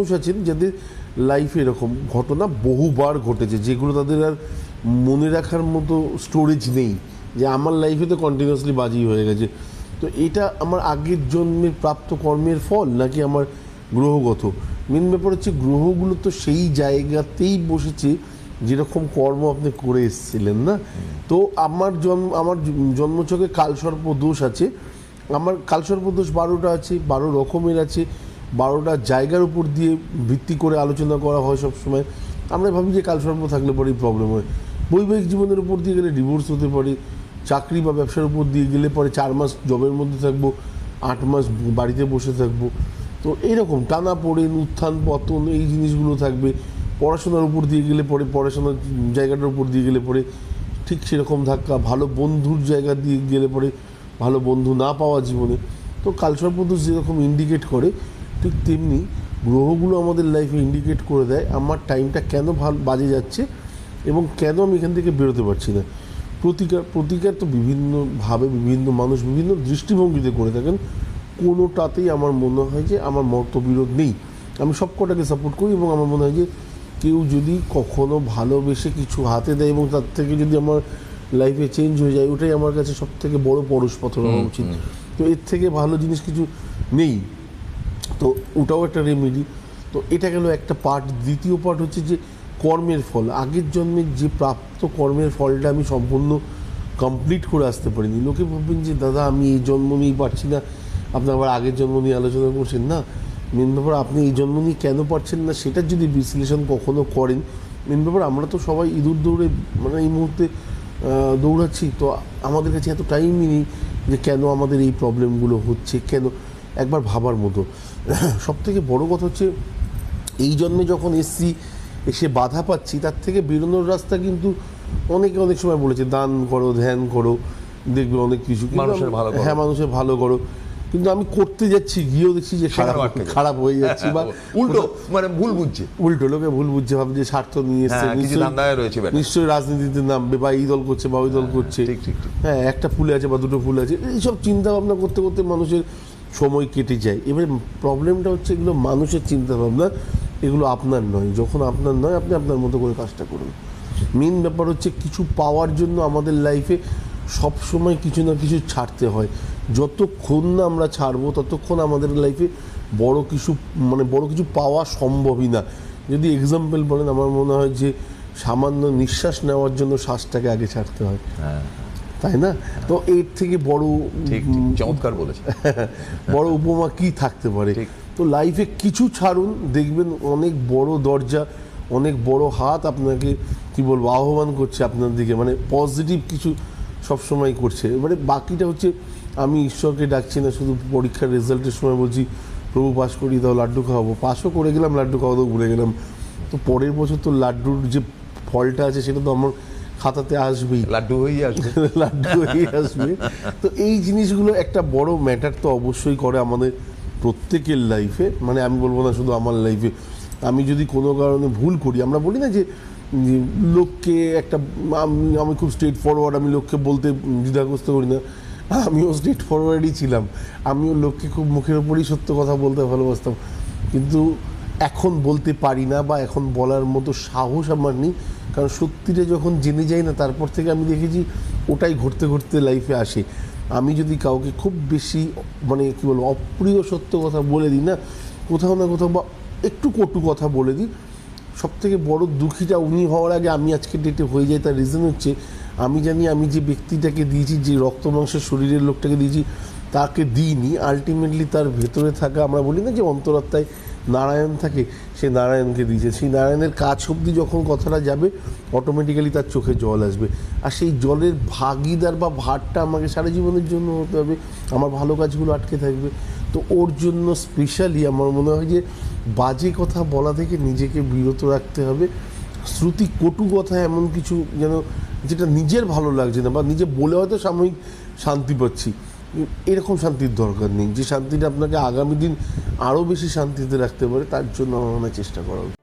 মানুষ আছেন যাদের লাইফে এরকম ঘটনা বহুবার ঘটেছে, যেগুলো তাদের আর মনে রাখার মতো স্টোরেজ নেই, যে আমার লাইফে তো কন্টিনিউয়াসলি বাজি হয়ে গেছে। তো এটা আমার আগের জন্মের প্রাপ্ত কর্মের ফল নাকি আমার গ্রহগত? মেন ব্যাপার হচ্ছে গ্রহগুলো তো সেই জায়গাতেই বসেছে যেরকম কর্ম আপনি করে এসেছিলেন না। তো আমার জন্মছকে কালসর্প দোষ আছে, আমার কালসর্প দোষ 12টা আছে, 12 রকমের আছে, 12টা জায়গার উপর দিয়ে ভিত্তি করে আলোচনা করা হয় সবসময়। আমরা ভাবি যে কালসর্প থাকলে পরেই প্রবলেম হয়। বৈবাহিক জীবনের উপর দিয়ে গেলে ডিভোর্স হতে পারে, চাকরি বা ব্যবসার উপর দিয়ে গেলে পরে 4 মাস জবের মধ্যে থাকবো, 8 মাস বাড়িতে বসে থাকবো। তো এইরকম টানা পড়েন, উত্থান পতন, এই জিনিসগুলো থাকবে। পড়াশোনার উপর দিয়ে গেলে পরে, পড়াশোনার জায়গাটার উপর দিয়ে গেলে পরে ঠিক সেরকম ধাক্কা, ভালো বন্ধুর জায়গা দিয়ে গেলে পরে ভালো বন্ধু না পাওয়া জীবনে। তো কালসর্পদোষ যেরকম ইন্ডিকেট করে, ঠিক তেমনি গ্রহগুলো আমাদের লাইফে ইন্ডিকেট করে দেয় আমার টাইমটা কেন বাজে যাচ্ছে এবং কেন আমি এখান থেকে বেরোতে পারছি না। প্রতিকার তো বিভিন্নভাবে বিভিন্ন মানুষ বিভিন্ন দৃষ্টিভঙ্গিতে করে থাকেন। কোনোটাতেই আমার মনে হয় যে আমার মতবিরোধ নেই, আমি সব কটাকে সাপোর্ট করি। এবং আমার মনে হয় যে কেউ যদি কখনো ভালোবেসে কিছু হাতে দেয় এবং তার থেকে যদি আমার লাইফে চেঞ্জ হয়ে যায়, ওটাই আমার কাছে সব থেকে বড় পরশপথর হওয়া উচিত। তো এর থেকে ভালো জিনিস কিছু নেই। তো ওটাও একটা রেমেডি। তো এটা গেল একটা পার্ট। দ্বিতীয় পার্ট হচ্ছে যে কর্মের ফল, আগের জন্মের যে প্রাপ্ত কর্মের ফলটা আমি সম্পূর্ণ কমপ্লিট করে আসতে পারিনি। লোকে ভাববেন যে দাদা আমি এই জন্ম নিয়েই পারছি না, আপনি আবার আগের জন্ম নিয়ে আলোচনা করছেন। না, মেন ব্যাপার আপনি এই জন্ম নিয়ে কেন পারছেন না সেটার যদি বিশ্লেষণ কখনো করেন, মেন ব্যাপার আমরা তো সবাই ইঁদুর দৌড়ে মানে এই মুহূর্তে দৌড়াচ্ছি, তো আমাদের কাছে এত টাইমই নেই যে কেন আমাদের এই প্রবলেমগুলো হচ্ছে, কেন একবার ভাবার মতো। সবথেকে বড় কথা হচ্ছে এই জন্মে যখন এসে বাধা পাচ্ছি, তার থেকে বেরোনোর রাস্তা কিন্তু অনেক সময় বলেছে দান করো, ধ্যান করো, দেখবে অনেক কিছু, হ্যাঁ মানুষের ভালো করো। কিন্তু আমি করতে যাচ্ছি, গিয়েও দেখছি যে খারাপ হয়ে যাচ্ছি, বা উল্টো মানে ভুল বুঝছে, লোকে ভুল বুঝছে, ভাবে যে স্বার্থ নিয়ে এসছে, নিশ্চয়ই রাজনীতিতে নামবে বা এই দল করছে বা ওই দল করছে, হ্যাঁ একটা ফুলে আছে বা দুটো ফুল আছে, এইসব চিন্তা ভাবনা করতে করতে মানুষের সময় কেটে যায়। এবারে প্রবলেমটা হচ্ছে এগুলো মানুষের চিন্তা ভাবনা, এগুলো আপনার নয়। যখন আপনার নয়, আপনি আপনার মতো করে কাজটা করুন। মেন ব্যাপার হচ্ছে কিছু পাওয়ার জন্য আমাদের লাইফে সবসময় কিছু না কিছু ছাড়তে হয়। যতক্ষণ না আমরা ছাড়বো ততক্ষণ আমাদের লাইফে বড় কিছু পাওয়া সম্ভবই না। যদি এক্সাম্পল বলেন, আমার মনে হয় যে সামান্য নিঃশ্বাস নেওয়ার জন্য শ্বাসটাকে আগে ছাড়তে হয়, তাই না? তো এর থেকে বড় চমৎকার বলেছে বড় উপমা কি থাকতে পারে? তো লাইফে কিছু ছাড়ুন, দেখবেন অনেক বড় দরজা, অনেক বড় হাত আপনাকে কি বলবো আহ্বান করছে আপনার দিকে, মানে পজিটিভ কিছু সবসময় করছে। এবারে বাকিটা হচ্ছে আমি ঈশ্বরকে ডাকছি না, শুধু পরীক্ষার রেজাল্টের সময় বলছি প্রভু পাস করিয়ে দাও, লাড্ডু খাওয়াবো। পাসও করে গেলাম, লাড্ডু খাওয়াতেও ভুলে গেলাম। তো পরের বছর তো লাড্ডুর যে ফলটা আছে সেটা তো আমার খাতাতে আসবেই, লাড্ডু হয়ে আসবে। তো এই জিনিসগুলো একটা বড় ম্যাটার তো অবশ্যই করে আমাদের প্রত্যেকের লাইফে। মানে আমি বলবো না শুধু আমার লাইফে, আমি যদি কোনো কারণে ভুল করি, আমরা বলি না যে লোককে একটা আমি খুব স্ট্রেট ফরওয়ার্ড, আমি লোককে বলতে দ্বিধাগ্রস্ত করি না, আমিও স্ট্রেট ফরওয়ার্ডই ছিলাম, আমিও লোককে খুব মুখের উপরই সত্য কথা বলতে ভালোবাসতাম, কিন্তু এখন বলতে পারি না বা এখন বলার মতো সাহস আমার নেই। কারণ সত্যিটা যখন জেনে যাই না, তারপর থেকে আমি দেখেছি ওটাই ঘুরতে ঘুরতে লাইফে আসে। আমি যদি কাউকে খুব বেশি মানে কী বলবো অপ্রিয় সত্য কথা বলে দিই না, কোথাও না কোথাও বা একটু কটু কথা বলে দিই, সবথেকে বড় দুঃখীটা উনি হওয়ার আগে আমি আজকে ডেটে হয়ে যাই। তার রিজন হচ্ছে আমি জানি আমি যে ব্যক্তিটাকে দিয়েছি, যে রক্ত মাংসের শরীরের লোকটাকে দিয়েছি, তাকে দিইনি। আলটিমেটলি তার ভেতরে থাকা, আমরা বলি না যে অন্তরাত্মায় নারায়ণ থাকে, সে নারায়ণকে দিয়েছে। সেই নারায়ণের কাছ অবধি যখন কথাটা যাবে, অটোমেটিক্যালি তার চোখে জল আসবে। আর সেই জলের ভাগিদার বা ভারটা আমাকে সারা জীবনের জন্য হতে হবে, আমার ভালো কাজগুলো আটকে থাকবে। তো ওর জন্য স্পেশালি আমার মনে হয় যে বাজে কথা বলা থেকে নিজেকে বিরত রাখতে হবে। শ্রুতি কটু কথা এমন কিছু যেন যেটা নিজের ভালো লাগছে না, বা নিজে বলে হয়তো সাময়িক শান্তি পাচ্ছি, এরকম শান্তির দরকার নেই। যে শান্তিটা আপনাকে আগামী দিন আরও বেশি শান্তিতে রাখতে পারে, তার জন্য আমার চেষ্টা করা উচিত।